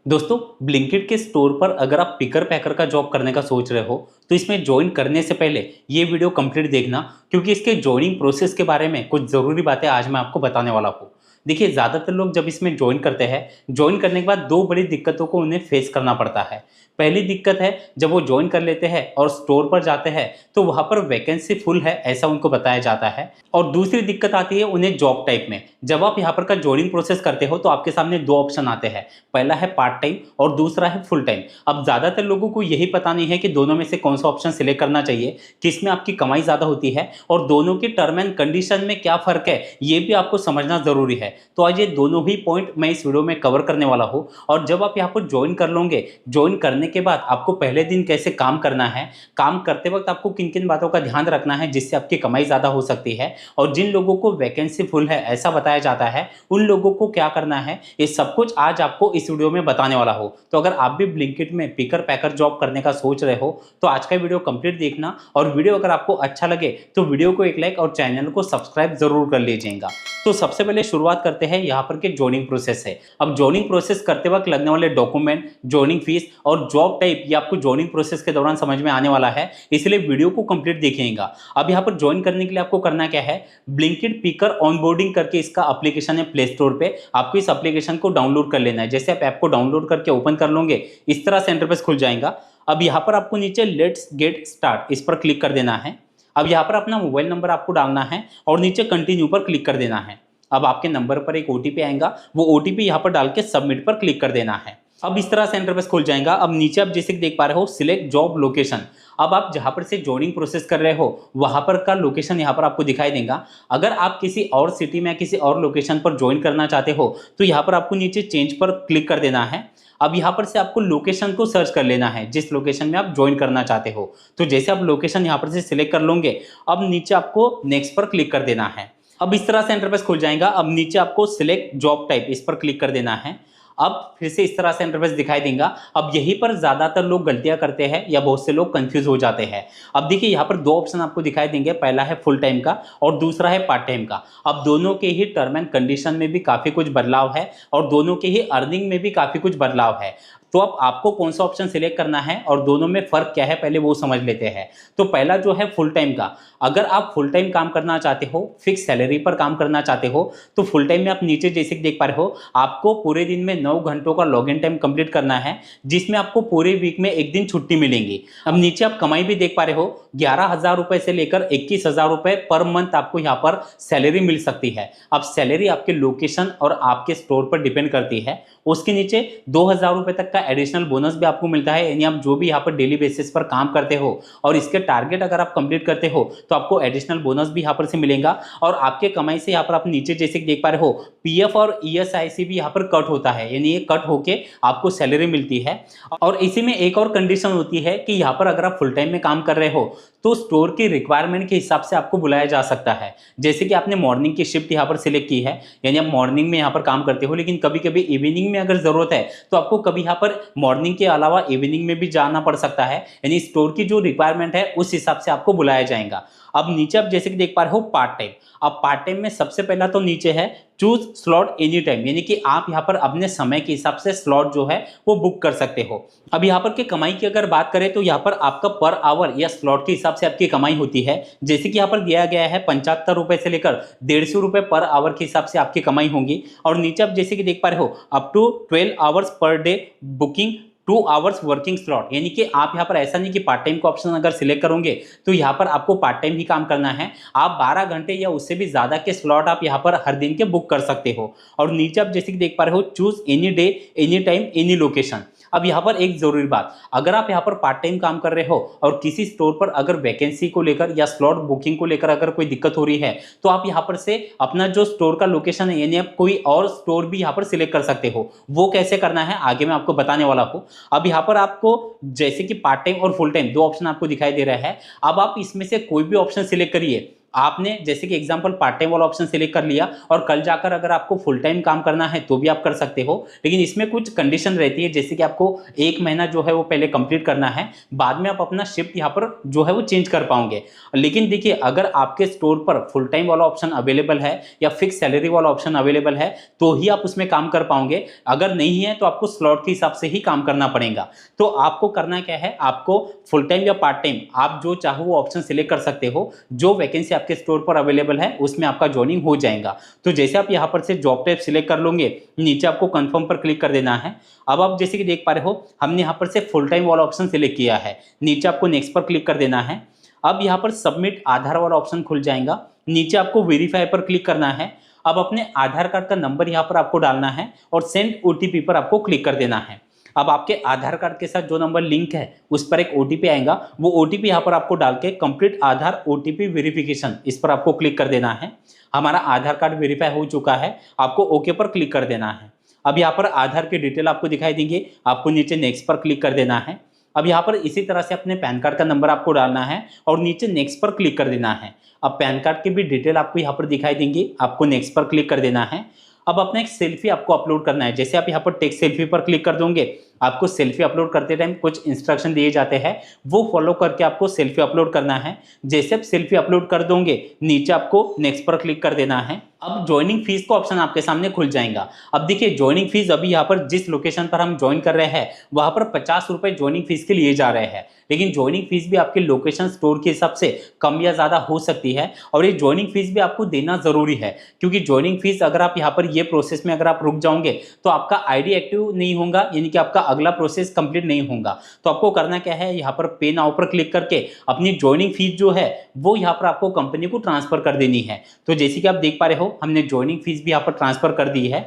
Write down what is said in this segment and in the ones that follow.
दोस्तों, ब्लिंकिट के स्टोर पर अगर आप पिकर पैकर का जॉब करने का सोच रहे हो तो इसमें ज्वाइन करने से पहले ये वीडियो कंप्लीट देखना, क्योंकि इसके ज्वाइनिंग प्रोसेस के बारे में कुछ ज़रूरी बातें आज मैं आपको बताने वाला हूँ। देखिए, ज़्यादातर लोग जब इसमें ज्वाइन करते हैं, ज्वाइन करने के बाद दो बड़ी दिक्कतों को उन्हें फेस करना पड़ता है। पहली दिक्कत है, जब वो ज्वाइन कर लेते हैं और स्टोर पर जाते हैं तो वहाँ पर वैकेंसी फुल है ऐसा उनको बताया जाता है। और दूसरी दिक्कत आती है उन्हें जॉब टाइप में। जब आप यहाँ पर का ज्वाइनिंग प्रोसेस करते हो तो आपके सामने दो ऑप्शन आते हैं, पहला है पार्ट टाइम और दूसरा है फुल टाइम। अब ज़्यादातर लोगों को यही पता नहीं है कि दोनों में से कौन सा ऑप्शन सिलेक्ट करना चाहिए, किसमें आपकी कमाई ज़्यादा होती है और दोनों के टर्म एंड कंडीशन में क्या फ़र्क है, ये भी आपको समझना ज़रूरी है। तो आज ये दोनों ही पॉइंट मैं इस वीडियो में कवर करने वाला हूँ। और जब आप यहाँ पर ज्वाइन कर लोगे, ज्वाइन करने के बाद आपको पहले दिन कैसे काम करना है, काम करते वक्त आपको किन किन बातों का ध्यान रखना है जिससे आपकी कमाई ज़्यादा हो सकती है, और जिन लोगों को वैकेंसी फुल है ऐसा बताया जाता है उन लोगों को क्या करना है, ये सब कुछ आज आपको इस वीडियो में बताने वाला हूँ। तो अगर आप भी ब्लिंकिट में पिकर पैकर जॉब करने का सोच रहे हो तो आज का वीडियो कंप्लीट देखना, और वीडियो अगर आपको अच्छा लगे तो वीडियो को एक लाइक और चैनल को सब्सक्राइब जरूर कर लीजिएगा। तो सबसे पहले शुरुआत करते हैं यहाँ पर के ज्वाइनिंग प्रोसेस है। अब ज्वाइनिंग प्रोसेस करते वक्त लगने वाले डॉक्यूमेंट, ज्वाइनिंग फीस और जॉब टाइप ये आपको ज्वाइनिंग प्रोसेस के दौरान समझ में आने वाला है, इसलिए वीडियो को कंप्लीट देखिएगा। अब यहाँ पर ज्वाइन करने के लिए आपको करना क्या है, ब्लिंकिट पिकर ऑनबोर्डिंग करके इसका एप्लीकेशन है प्ले स्टोर पे, आपको इस एप्लीकेशन को डाउनलोड कर लेना है। जैसे आप ऐप को डाउनलोड करके ओपन कर लोगे इस तरह से इंटरफेस खुल जाएगा। अब यहाँ पर आपको नीचे लेट्स गेट स्टार्ट इस पर क्लिक कर देना है। अब यहाँ पर अपना मोबाइल नंबर आपको डालना है और नीचे कंटिन्यू पर क्लिक कर देना है। अब आपके नंबर पर एक ओटीपी आएगा, वो ओटीपी यहाँ पर डाल के सबमिट पर क्लिक कर देना है। अब इस तरह से इंटरफेस खुल जाएगा। अब नीचे आप जैसे देख पा रहे हो सिलेक्ट जॉब लोकेशन। अब आप जहां पर से ज्वाइनिंग प्रोसेस कर रहे हो वहां पर का लोकेशन यहां पर आपको दिखाई देगा। अगर आप किसी और सिटी में या किसी और लोकेशन पर ज्वाइन करना चाहते हो तो यहां पर आपको नीचे चेंज पर क्लिक कर देना है। अब यहाँ पर से आपको लोकेशन को सर्च कर लेना है जिस लोकेशन में आप ज्वाइन करना चाहते हो। तो जैसे आप लोकेशन यहाँ पर से सिलेक्ट कर लोगे, अब नीचे आपको नेक्स्ट पर क्लिक कर देना है। अब इस तरह से इंटरफेस खुल जाएगा। अब नीचे आपको सिलेक्ट जॉब टाइप इस पर क्लिक कर देना है। अब फिर से इस तरह से इंटरफेस दिखाई देगा। अब यहीं पर ज्यादातर लोग गलतियां करते हैं या बहुत से लोग कंफ्यूज हो जाते हैं। अब देखिए, यहाँ पर दो ऑप्शन आपको दिखाई देंगे, पहला है फुल टाइम का और दूसरा है पार्ट टाइम का। अब दोनों के ही टर्म एंड कंडीशन में भी काफी कुछ बदलाव है और दोनों के ही अर्निंग में भी काफी कुछ बदलाव है। तो अब आपको कौन सा ऑप्शन सिलेक्ट करना है और दोनों में फर्क क्या है पहले वो समझ लेते हैं। तो पहला जो है फुल टाइम का, अगर आप फुल टाइम काम करना चाहते हो, फिक्स सैलरी पर काम करना चाहते हो, तो फुल टाइम में आप नीचे जैसे देख पा रहे हो आपको पूरे दिन में 9 घंटों का लॉगिन टाइम कंप्लीट करना है, जिसमें आपको पूरे वीक में एक दिन छुट्टी मिलेंगी। अब नीचे आप कमाई भी देख पा रहे हो, 11,000 रुपए से लेकर 21,000 रुपए पर मंथ आपको यहाँ पर सैलरी मिल सकती है। अब सैलरी आपके लोकेशन और आपके स्टोर पर डिपेंड करती है। उसके नीचे 2,000 रुपए तक का एडिशनल बोनस भी आपको मिलता है, यानी आप जो भी यहाँ पर डेली बेसिस पर काम करते हो और इसके टारगेट अगर आप कंप्लीट करते हो तो आपको एडिशनल बोनस भी यहाँ पर से मिलेगा। और आपके कमाई से यहाँ पर आप नीचे जैसे देख पा रहे हो पीएफ और ईएसआईसी भी यहाँ पर कट होता है, यानी ये कट होके आपको सैलरी मिलती है। और इसी में एक और कंडीशन होती है कि यहाँ पर अगर आप फुल टाइम में काम कर रहे हो तो स्टोर की रिक्वायरमेंट के हिसाब से आपको बुलाया जा सकता है। जैसे कि आपने मॉर्निंग की शिफ्ट यहाँ पर सिलेक्ट की है, यानी आप मॉर्निंग में यहाँ पर काम करते हो, लेकिन कभी कभी इवनिंग में अगर जरूरत है तो आपको कभी यहाँ पर मॉर्निंग के अलावा इवनिंग में भी जाना पड़ सकता है, यानी स्टोर की जो रिक्वायरमेंट है उस हिसाब से आपको बुलाया जाएगा। अब नीचे आप जैसे कि देख पा रहे हो पार्ट टाइम। अब पार्ट टाइम में सबसे पहला तो नीचे है चूज स्लॉट एनी टाइम, यानी कि आप यहाँ पर अपने समय के हिसाब से स्लॉट जो है वो बुक कर सकते हो। अब यहाँ पर के कमाई की अगर बात करें तो यहाँ पर आपका पर आवर या स्लॉट के हिसाब से आपकी कमाई होती है। जैसे कि यहाँ पर दिया गया है 75 रुपए से लेकर 150 रुपए पर आवर के हिसाब से आपकी कमाई होगी। और नीचे आप जैसे कि देख पा रहे हो up to 12 hours per day booking 2 hours working slot, यानी कि आप यहाँ पर ऐसा नहीं कि पार्ट टाइम का ऑप्शन अगर सिलेक्ट करोगे तो यहाँ पर आपको पार्ट टाइम ही काम करना है। आप 12 घंटे या उससे भी ज्यादा के स्लॉट आप यहाँ पर हर दिन के बुक कर सकते हो। और नीचे आप जैसे कि देख पा रहे हो choose any day any time any location. अब यहाँ पर एक जरूरी बात, अगर आप यहाँ पर पार्ट टाइम काम कर रहे हो और किसी स्टोर पर अगर वैकेंसी को लेकर या स्लॉट बुकिंग को लेकर अगर कोई दिक्कत हो रही है तो आप यहाँ पर से अपना जो स्टोर का लोकेशन है, यानी आप कोई और स्टोर भी यहाँ पर सिलेक्ट कर सकते हो। वो कैसे करना है आगे मैं आपको बताने वाला हूँ। अब यहाँ पर आपको जैसे कि पार्ट टाइम और फुल टाइम दो ऑप्शन आपको दिखाई दे रहा है। अब आप इसमें से कोई भी ऑप्शन सिलेक्ट करिए, आपने जैसे कि एग्जांपल पार्ट टाइम वाला ऑप्शन सिलेक्ट कर लिया और कल जाकर अगर आपको फुल टाइम काम करना है तो भी आप कर सकते हो, लेकिन इसमें कुछ कंडीशन रहती है, जैसे कि आपको 1 महीना जो है वो पहले कंप्लीट करना है, बाद में आप अपना शिफ्ट यहाँ पर जो है वो चेंज कर पाओगे। लेकिन देखिए अगर आपके स्टोर पर फुल टाइम वाला ऑप्शन अवेलेबल है या फिक्स सैलरी वाला ऑप्शन अवेलेबल है तो ही आप उसमें काम कर पाओगे, अगर नहीं है तो आपको स्लॉट के हिसाब से ही काम करना पड़ेगा। तो आपको करना क्या है, आपको फुल टाइम या पार्ट टाइम आप जो चाहो वो ऑप्शन सिलेक्ट कर सकते हो, जो वैकेंसी आपके स्टोर पर अवेलेबल है उसमें आपका ज्वाइनिंग हो जाएगा। तो जैसे आप यहाँ पर से जॉब टाइप सिलेक्ट कर लोगे, नीचे आपको कंफर्म पर क्लिक कर देना है। अब आप जैसे कि देख पा रहे हो हमने यहाँ पर से फुल टाइम वाला ऑप्शन सिलेक्ट किया है, नीचे आपको नेक्स्ट पर क्लिक कर देना है। अब यहाँ पर सबमिट आधार वाला ऑप्शन खुल जाएगा, नीचे आपको वेरीफाई पर क्लिक करना है। अब अपने आधार कार्ड का नंबर यहाँ पर आपको डालना है और सेंड ओटीपी पर आपको क्लिक कर देना है। अब आपके आधार कार्ड के साथ जो नंबर लिंक है उस पर एक ओटीपी आएगा, वो ओटीपी यहाँ पर आपको डाल के कंप्लीट आधार ओटीपी वेरिफिकेशन इस पर आपको क्लिक कर देना है। हमारा आधार कार्ड वेरीफाई हो चुका है, आपको ओके पर क्लिक कर देना है। अब यहाँ पर आधार की डिटेल आपको दिखाई देंगे, आपको नीचे नेक्स्ट पर क्लिक कर देना है। अब यहाँ पर इसी तरह से अपने पैन कार्ड का नंबर आपको डालना है और नीचे नेक्स्ट पर क्लिक कर देना है। अब पैन कार्ड की भी डिटेल आपको यहाँ पर दिखाई देंगी, आपको नेक्स्ट पर क्लिक कर देना है। अब अपना एक सेल्फी आपको अपलोड करना है, जैसे आप यहाँ पर टेक सेल्फी पर क्लिक कर दोगे, आपको सेल्फी अपलोड करते टाइम कुछ इंस्ट्रक्शन दिए जाते हैं, वो फॉलो करके आपको सेल्फी अपलोड करना है। जैसे आप सेल्फी अपलोड कर दोगे, नीचे आपको नेक्स्ट पर क्लिक कर देना है। अब ज्वाइनिंग फीस का ऑप्शन आपके सामने खुल जाएगा। अब देखिए ज्वाइनिंग फीस अभी यहाँ पर जिस लोकेशन पर हम ज्वाइन कर रहे हैं वहां पर 50 रुपए ज्वाइनिंग फीस के लिए जा रहे हैं, लेकिन ज्वाइनिंग फीस भी आपके लोकेशन स्टोर के हिसाब से कम या ज्यादा हो सकती है और ये ज्वाइनिंग फीस भी आपको देना जरूरी है, क्योंकि ज्वाइनिंग फीस अगर आप यहाँ पर ये प्रोसेस में अगर आप रुक जाओगे तो आपका आईडी एक्टिव नहीं होगा, यानी कि आपका अगला प्रोसेस कंप्लीट नहीं होगा। तो आपको करना क्या है, यहाँ पर पे नाउ पर क्लिक करके अपनी ज्वाइनिंग फीस जो है वो यहाँ पर आपको कंपनी को ट्रांसफर कर देनी है। तो जैसे कि आप देख पा रहे हो हमने ज्वाइनिंग फीस भी यहाँ पर ट्रांसफर कर दी है।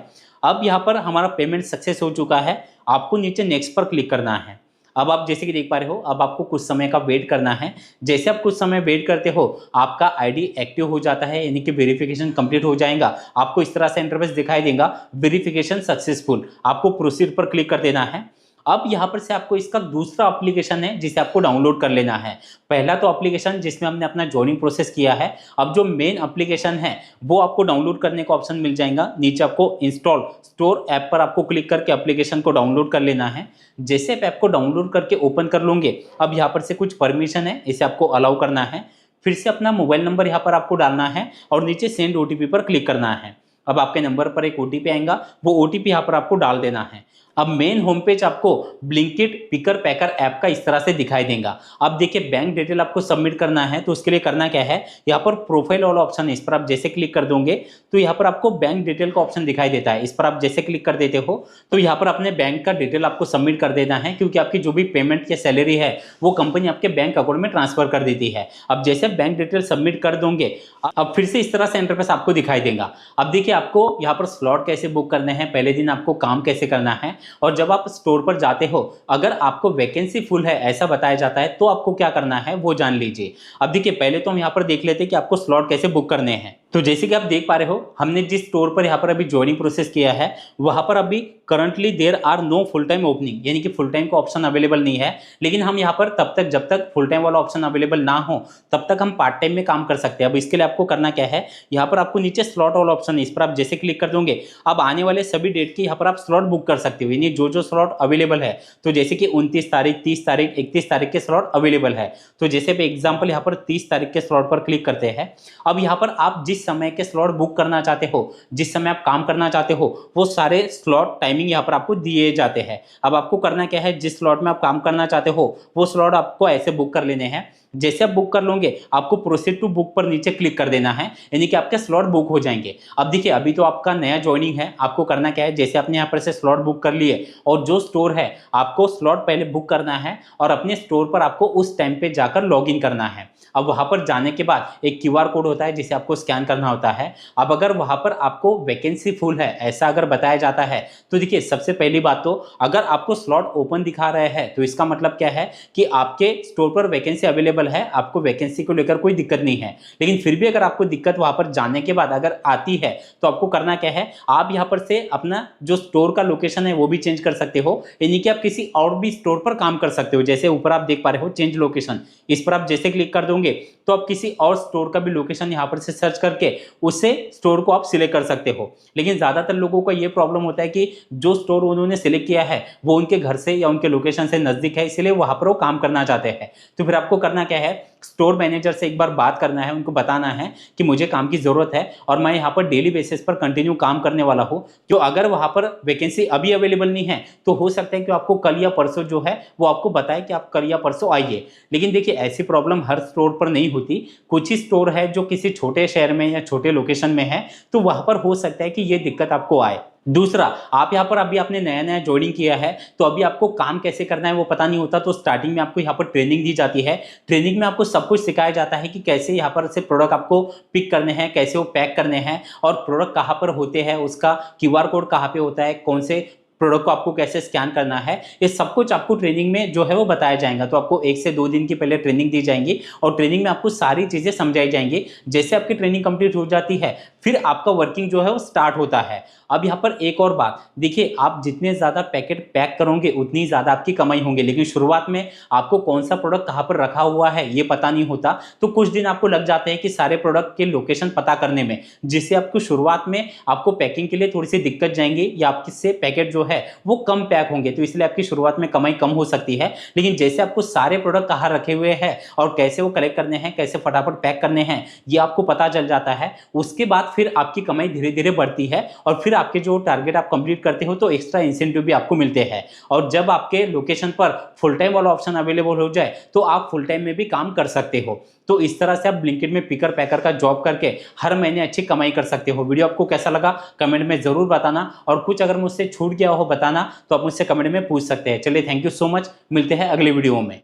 अब यहाँ पर हमारा पेमेंट सक्सेस हो चुका है, आपको नीचे नेक्स्ट पर क्लिक करना है। अब आप जैसे कि देख पा रहे हो अब आपको कुछ समय का वेट करना है। जैसे आप कुछ समय वेट करते हो आपका आईडी एक्टिव हो जाता है, यानी कि वेरिफिकेशन कंप्लीट हो जाएगा। आपको इस तरह से इंटरफेस दिखाई देगा, वेरिफिकेशन सक्सेसफुल, आपको प्रोसीड पर क्लिक कर देना है। अब यहाँ पर से आपको इसका दूसरा एप्लीकेशन है जिसे आपको डाउनलोड कर लेना है। पहला तो एप्लीकेशन जिसमें हमने अपना ज्वाइनिंग प्रोसेस किया है, अब जो मेन एप्लीकेशन है वो आपको डाउनलोड करने का ऑप्शन मिल जाएगा। नीचे आपको इंस्टॉल स्टोर ऐप पर आपको क्लिक करके एप्लीकेशन को डाउनलोड कर लेना है। जैसे आप ऐप को डाउनलोड करके ओपन कर लोगे, अब यहाँ पर से कुछ परमिशन है, इसे आपको अलाउ करना है। फिर से अपना मोबाइल नंबर यहाँ पर आपको डालना है और नीचे सेंड ओटीपी पर क्लिक करना है। अब आपके नंबर पर एक ओटीपी आएगा, वो ओटीपी यहाँ पर आपको डाल देना है। अब मेन होम पेज आपको ब्लिंकिट पिकर पैकर ऐप का इस तरह से दिखाई देगा। अब देखिए बैंक डिटेल आपको सबमिट करना है, तो उसके लिए करना क्या है, यहाँ पर प्रोफाइल वाला ऑप्शन है, इस पर आप जैसे क्लिक कर दोगे तो यहाँ पर आपको बैंक डिटेल का ऑप्शन दिखाई देता है। इस पर आप जैसे क्लिक कर देते हो तो यहाँ पर अपने बैंक का डिटेल आपको सबमिट कर देना है, क्योंकि आपकी जो भी पेमेंट या सैलरी है वो कंपनी आपके बैंक अकाउंट में ट्रांसफर कर देती है। अब जैसे बैंक डिटेल सबमिट कर दोगे, अब फिर से इस तरह से इंटरफेस आपको दिखाई देगा। अब देखिए आपको यहाँ पर स्लॉट कैसे बुक करने हैं, पहले दिन आपको काम कैसे करना है, और जब आप स्टोर पर जाते हो अगर आपको वैकेंसी फुल है ऐसा बताया जाता है तो आपको क्या करना है वो जान लीजिए। अब देखिए पहले तो हम यहाँ पर देख लेते हैं कि आपको स्लॉट कैसे बुक करने हैं। तो जैसे कि आप देख पा रहे हो हमने जिस स्टोर पर यहाँ पर अभी ज्वाइनिंग प्रोसेस किया है वहां पर अभी currently there are no full time opening, यानी कि फुल टाइम का ऑप्शन अवेलेबल नहीं है। लेकिन हम यहाँ पर तब तक जब तक फुल टाइम वाला ऑप्शन अवेलेबल ना हो तब तक हम पार्ट टाइम में काम कर सकते हैं। अब इसके लिए आपको करना क्या है, यहाँ पर आपको नीचे स्लॉट वाला ऑप्शन है, इस पर आप जैसे क्लिक कर दोगे अब आने वाले सभी डेट की यहाँ पर आप स्लॉट बुक कर सकते हो, यानी जो स्लॉट अवेलेबल है। तो जैसे कि 29 तारीख, 30 तारीख, 31 तारीख के स्लॉट अवेलेबल है। तो जैसे एग्जाम्पल यहाँ पर 30 तारीख के स्लॉट पर क्लिक करते हैं। अब यहाँ पर आप जिस समय के स्लॉट बुक करना चाहते हो, जिस समय आप काम करना चाहते हो, वो सारे स्लॉट टाइमिंग यहाँ पर आपको दिए जाते हैं। अब आपको करना क्या है, जिस स्लॉट में आप काम करना चाहते हो वो स्लॉट आपको ऐसे बुक कर लेने हैं। जैसे आप बुक कर लोगे आपको प्रोसीड टू बुक पर नीचे क्लिक कर देना है, यानी कि आपके स्लॉट बुक हो जाएंगे। अब देखिए अभी तो आपका नया ज्वाइनिंग है, आपको करना क्या है, जैसे आपने यहाँ पर से स्लॉट बुक कर लिए और जो स्टोर है आपको स्लॉट पहले बुक करना है और अपने स्टोर पर आपको उस टाइम पे जाकर लॉग इन करना है। अब वहां पर जाने के बाद एक क्यूआर कोड होता है जिसे आपको स्कैन करना होता है। अब अगर वहां पर आपको वैकेंसी फुल है ऐसा अगर बताया जाता है तो देखिए सबसे पहली बात तो अगर आपको स्लॉट ओपन दिखा रहे हैं तो इसका मतलब क्या है कि आपके स्टोर पर वैकेंसी अवेलेबल अवेलेबल है, आपको वैकेंसी को लेकर कोई दिक्कत नहीं है। लेकिन फिर भी अगर आपको दिक्कत वहां पर जाने के बाद अगर आती है तो आपको करना क्या है, आप यहां पर से अपना जो स्टोर का लोकेशन है वो भी चेंज कर सकते हो, यानी कि आप किसी और भी स्टोर पर काम कर सकते हो। जैसे ऊपर आप देख पा रहे हो चेंज लोकेशन, इस पर आप जैसे क्लिक कर दोगे तो आप किसी और स्टोर का भी लोकेशन यहां पर से सर्च करके उससे स्टोर को आप सिलेक्ट कर सकते हो। लेकिन ज्यादातर लोगों को यह प्रॉब्लम होता है कि जो स्टोर उन्होंने सिलेक्ट किया है वो उनके घर से या उनके लोकेशन से नजदीक है, इसलिए वहां पर वो काम करना चाहते हैं। तो फिर आपको करना क्या है, स्टोर मैनेजर से एक बार बात करना है, उनको बताना है कि मुझे काम की जरूरत है और मैं यहाँ पर डेली बेसिस पर कंटिन्यू काम करने वाला हूँ। जो अगर वहां पर वैकेंसी अभी अवेलेबल नहीं है तो हो सकता है कि आपको कल या परसों जो है वो आपको बताए कि आप कल या परसों आइए। लेकिन देखिए ऐसी प्रॉब्लम हर स्टोर पर नहीं होती, कुछ ही स्टोर है जो किसी छोटे शहर में या छोटे लोकेशन में है, तो वहां पर हो सकता है कि ये दिक्कत आपको आए। दूसरा, आप यहाँ पर अभी आपने नया नया ज्वाइनिंग किया है तो अभी आपको काम कैसे करना है वो पता नहीं होता, तो स्टार्टिंग में आपको यहाँ पर ट्रेनिंग दी जाती है। ट्रेनिंग में आपको सब कुछ सिखाया जाता है कि कैसे यहाँ पर से प्रोडक्ट आपको पिक करने हैं, कैसे वो पैक करने हैं और प्रोडक्ट कहाँ पर होते हैं, उसका क्यूआर कोड कहाँ पे होता है, कौन से प्रोडक्ट को आपको कैसे स्कैन करना है, ये सब कुछ आपको ट्रेनिंग में जो है वो बताया जाएगा। तो आपको 1 से 2 दिन की पहले ट्रेनिंग दी जाएंगी और ट्रेनिंग में आपको सारी चीजें समझाई जाएंगी। जैसे आपकी ट्रेनिंग कंप्लीट हो जाती है फिर आपका वर्किंग जो है वो स्टार्ट होता है। अब यहाँ पर एक और बात देखिए, आप जितने ज्यादा पैकेट पैक करोगे उतनी ज्यादा आपकी कमाई होंगी, लेकिन शुरुआत में आपको कौन सा प्रोडक्ट कहाँ पर रखा हुआ है ये पता नहीं होता, तो कुछ दिन आपको लग जाते हैं कि सारे प्रोडक्ट के लोकेशन पता करने में, जिससे आपको शुरुआत में आपको पैकिंग के लिए थोड़ी सी दिक्कत जाएंगी या आपसे पैकेट जो है वो कम पैक होंगे, तो इसलिए आपकी शुरुआत में कमाई कम हो सकती है। लेकिन जैसे आपको सारे प्रोडक्ट कहाँ रखे हुए हैं और कैसे वो कलेक्ट करने हैं, कैसे फटाफट पैक करने हैं ये आपको पता चल जाता है, उसके बाद फिर आपकी कमाई धीरे धीरे बढ़ती है और फिर आपके जो टारगेट आप कंप्लीट करते हो तो एक्स्ट्रा इंसेंटिव भी आपको मिलते हैं। और जब आपके लोकेशन पर फुल टाइम वाला ऑप्शन अवेलेबल हो जाए तो आप फुल टाइम में भी काम कर सकते हो। तो इस तरह से आप ब्लिंकिट में पिकर पैकर का जॉब करके हर महीने अच्छी कमाई कर सकते हो। वीडियो आपको कैसा लगा कमेंट में जरूर बताना, और कुछ अगर मुझसे छूट गया हो बताना तो आप मुझसे कमेंट में पूछ सकते हैं। चलिए, थैंक यू सो मच, मिलते हैं अगले वीडियो में।